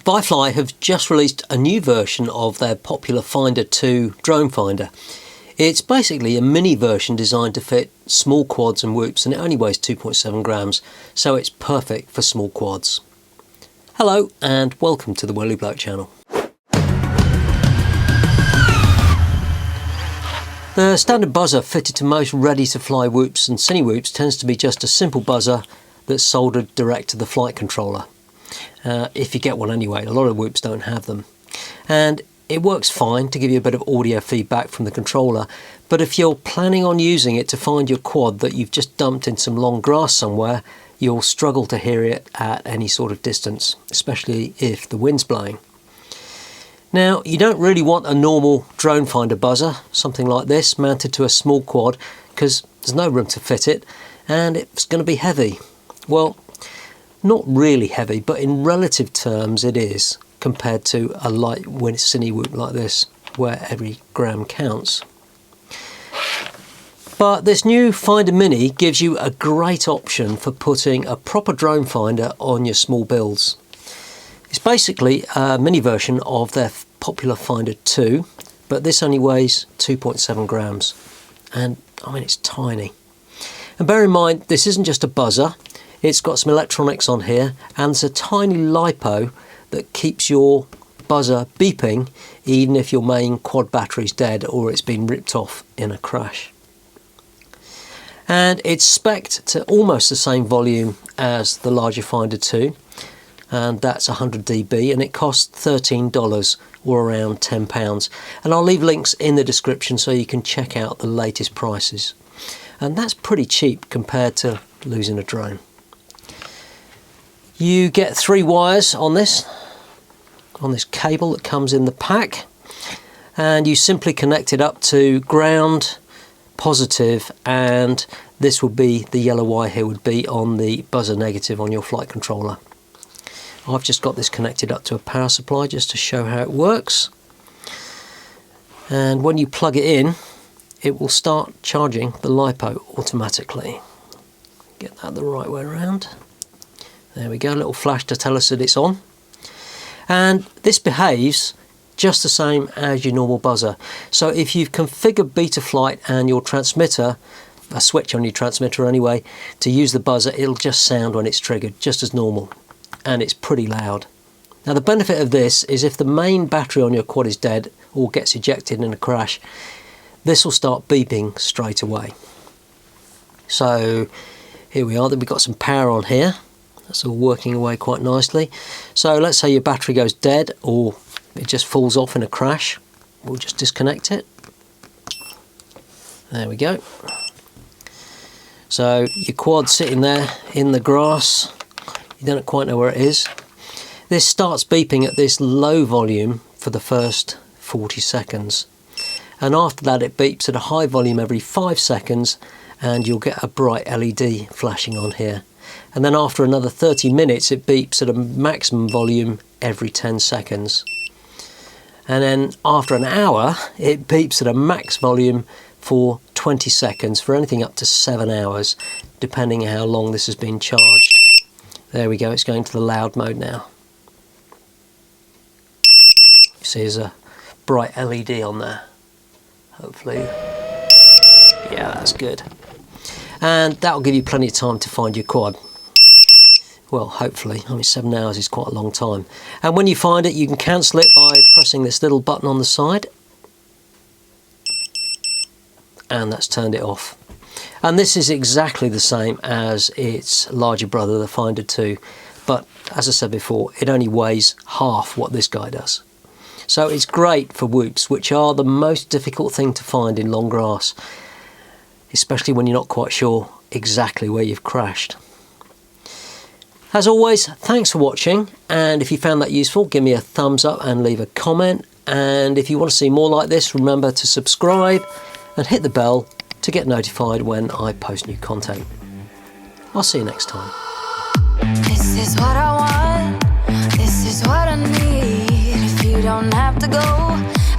VIFLY have just released a new version of their popular Finder 2 drone finder. It's basically a mini version designed to fit small quads and whoops, and it only weighs 2.7 grams, so it's perfect for small quads. Hello and welcome to the Whirly Bloke channel. The standard buzzer fitted to most ready-to-fly whoops and Cinewhoops tends to be just a simple buzzer that's soldered direct to the flight controller. If you get one anyway, a lot of whoops don't have them. And it works fine to give you a bit of audio feedback from the controller, but if you're planning on using it to find your quad that you've just dumped in some long grass somewhere, you'll struggle to hear it at any sort of distance, especially if the wind's blowing. Now, you don't really want a normal drone finder buzzer, something like this, mounted to a small quad, because there's no room to fit it, and it's going to be heavy. Well, not really heavy, but in relative terms it is, compared to a light Cinewhoop like this, where every gram counts. But this new Finder Mini gives you a great option for putting a proper drone finder on your small builds. It's basically a mini version of their popular Finder 2, but this only weighs 2.7 grams. And I mean, it's tiny. And bear in mind, this isn't just a buzzer. It's got some electronics on here, and there's a tiny LiPo that keeps your buzzer beeping even if your main quad battery's dead or it's been ripped off in a crash. And it's spec'd to almost the same volume as the larger Finder 2, and that's 100 dB, and it costs $13 or around £10. And I'll leave links in the description so you can check out the latest prices. And that's pretty cheap compared to losing a drone. You get 3 wires on this cable that comes in the pack, and you simply connect it up to ground, positive, and this would be the yellow wire here would be on the buzzer negative on your flight controller. I've just got this connected up to a power supply just to show how it works, and when you plug it in it will start charging the LiPo automatically. Get that the right way around. There we go, a little flash to tell us that it's on. And this behaves just the same as your normal buzzer. So if you've configured Betaflight and your transmitter, a switch on your transmitter anyway, to use the buzzer, it'll just sound when it's triggered, just as normal. And it's pretty loud. Now the benefit of this is if the main battery on your quad is dead or gets ejected in a crash, this will start beeping straight away. So here we are, we've got some power on here. That's all working away quite nicely. So let's say your battery goes dead or it just falls off in a crash. We'll just disconnect it. There we go. So your quad's sitting there in the grass. You don't quite know where it is. This starts beeping at this low volume for the first 40 seconds. And after that it beeps at a high volume every 5 seconds, and you'll get a bright LED flashing on here. And then after another 30 minutes it beeps at a maximum volume every 10 seconds. And then after an hour it beeps at a max volume for 20 seconds for anything up to 7 hours, depending how long this has been charged. There we go, it's going to the loud mode now. You see there's a bright LED on there. Hopefully, yeah, that's good. And that'll give you plenty of time to find your quad. Well, hopefully. I mean, 7 hours is quite a long time. And when you find it, you can cancel it by pressing this little button on the side. And that's turned it off. And this is exactly the same as its larger brother, the Finder 2. But as I said before, it only weighs half what this guy does. So it's great for whoops, which are the most difficult thing to find in long grass, especially when you're not quite sure exactly where you've crashed. As always, thanks for watching, and if you found that useful, give me a thumbs up and leave a comment. And if you want to see more like this, remember to subscribe and hit the bell to get notified when I post new content. I'll see you next time. This is what I want, this is what I need. If you don't have to go,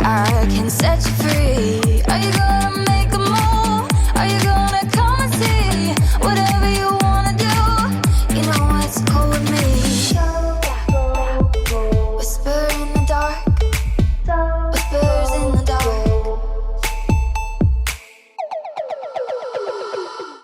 I can set you free. All you gotta